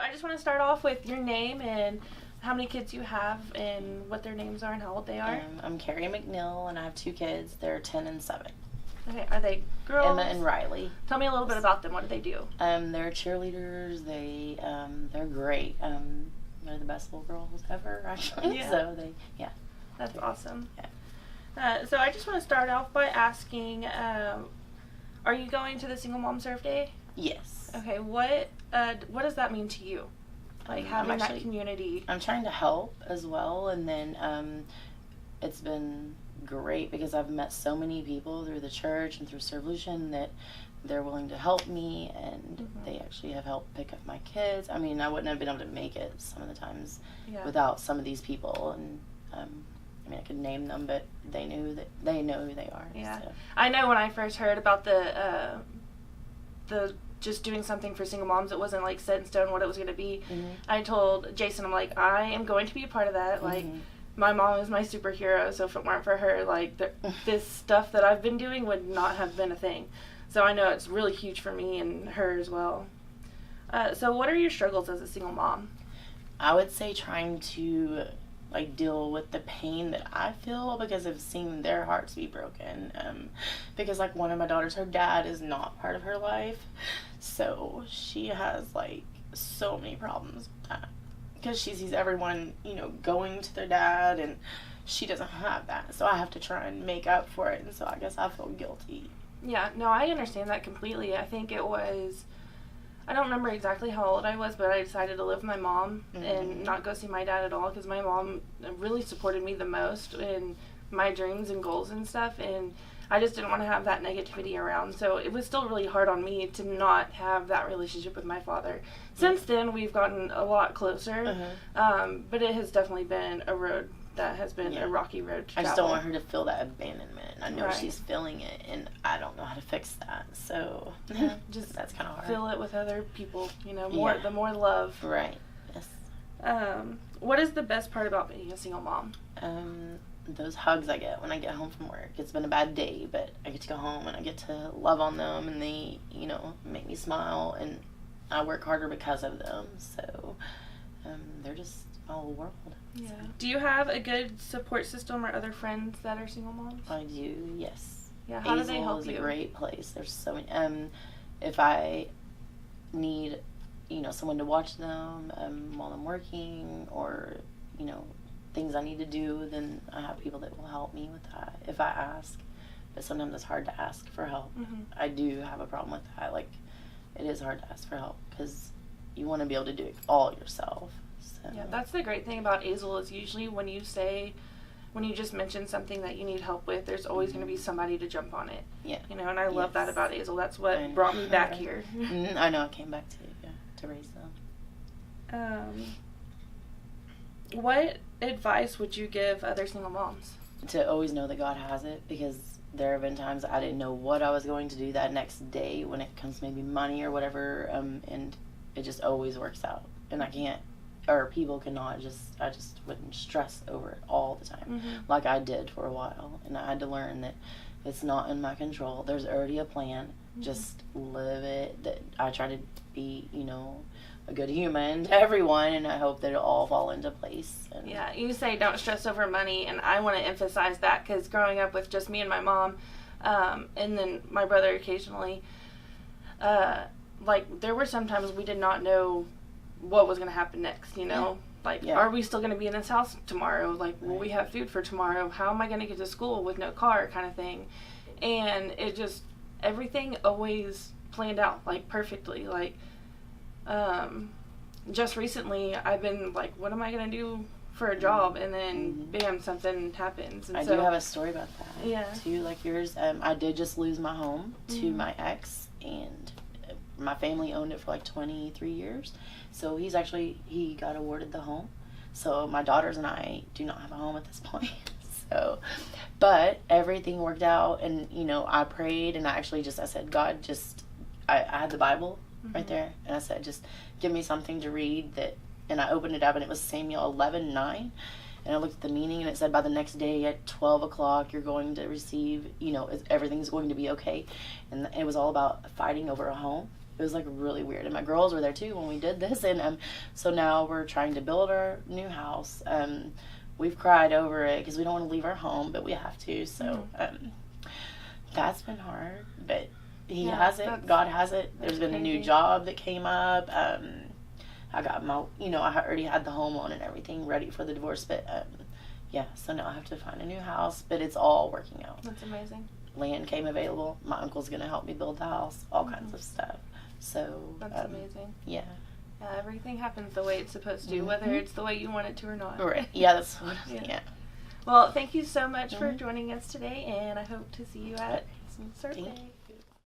I just want to start off with your name and how many kids you have and what their names are and how old they are. I'm Carrie McNeil, and I have 2 kids. They're 10 and 7. Okay, are they girls? Emma and Riley. Tell me a little bit about them. What do they do? They're cheerleaders. They're great. They're the best little girls ever, actually. Yeah. So That's awesome. Yeah. So I just want to start off by asking, are you going to the Single Mom Surf Day? Yes. Okay, what does that mean to you? Like having that community. I'm trying to help as well, and then it's been great because I've met so many people through the church and through Servolution that they're willing to help me, and they actually have helped pick up my kids. I mean, I wouldn't have been able to make it some of the times without some of these people, and I mean, I could name them, but they know who they are. Yeah, so. I know when I first heard about the just doing something for single moms, it wasn't like set in stone what it was going to be. I told Jason, I'm like, I am going to be a part of that. Like, my mom is my superhero, so if it weren't for her, like, this stuff that I've been doing would not have been a thing. So I know it's really huge for me and her as well. So what are your struggles as a single mom? I would say trying to deal with the pain that I feel because I've seen their hearts be broken. Because one of my daughters, her dad is not part of her life, so she has so many problems with that. Because she sees everyone, going to their dad, and she doesn't have that. So I have to try and make up for it, and so I guess I feel guilty. Yeah, no, I understand that completely. I think it was, I don't remember exactly how old I was, but I decided to live with my mom and not go see my dad at all because my mom really supported me the most in my dreams and goals and stuff, and I just didn't want to have that negativity around. So it was still really hard on me to not have that relationship with my father. Since then, we've gotten a lot closer, but it has definitely been a road that has been a rocky road to travel. I just don't want her to feel that abandonment. I know she's feeling it, and I don't know how to fix that. So just that's kind of hard. Feel it with other people. The more love. Right. Yes. What is the best part about being a single mom? Those hugs I get when I get home from work. It's been a bad day, but I get to go home and I get to love on them, and they, make me smile, and I work harder because of them. So they're just my whole world. Yeah. So. Do you have a good support system or other friends that are single moms? I do, yes. Yeah. How do they help you? Is a great place. There's so many. If I need, someone to watch them while I'm working, or things I need to do, then I have people that will help me with that if I ask. But sometimes it's hard to ask for help. I do have a problem with that. It is hard to ask for help because you want to be able to do it all yourself. So. Yeah, that's the great thing about Azel is usually when you just mention something that you need help with, there's always going to be somebody to jump on it. Yeah. And I love that about Azel. That's what brought me back here. I know. I came back to raise them. What advice would you give other single moms? To always know that God has it, because there have been times I didn't know what I was going to do that next day when it comes to maybe money or whatever, and it just always works out. And I can't, or people cannot I just wouldn't stress over it all the time like I did for a while. And I had to learn that it's not in my control. There's already a plan. Just live it. That I try to be, a good human to everyone, and I hope that it'll all fall into place. And yeah, you say don't stress over money, and I want to emphasize that because growing up with just me and my mom, and then my brother occasionally, there were some times we did not know what was going to happen next, Are we still going to be in this house tomorrow? Will we have food for tomorrow? How am I going to get to school with no car, kind of thing? And it just, everything always planned out, perfectly, just recently, I've been what am I going to do for a job? And then, bam, something happens. And I do have a story about that. Yeah. Too, like yours. I did just lose my home to my ex, and my family owned it for 23 years. So he got awarded the home. So my daughters and I do not have a home at this point. So, but everything worked out, and, I prayed, and I said, God, I had the Bible right there, and I said, just give me something to read and I opened it up, and it was Samuel 11:9, and I looked at the meaning, and it said, by the next day at 12 o'clock, you're going to receive, everything's going to be okay, and it was all about fighting over a home, It was like really weird, and my girls were there too when we did this, and so now we're trying to build our new house. We've cried over it because we don't want to leave our home, but we have to. So that's been hard, but He has it. God has it. There's been a new job that came up. I got my, I already had the home loan and everything ready for the divorce, but so now I have to find a new house, but it's all working out. That's amazing. Land came available. My uncle's going to help me build the house, all kinds of stuff. So that's amazing. Yeah. Yeah, everything happens the way it's supposed to, whether it's the way you want it to or not. Right. Yeah, that's what Well, thank you so much for joining us today, and I hope to see you at some survey.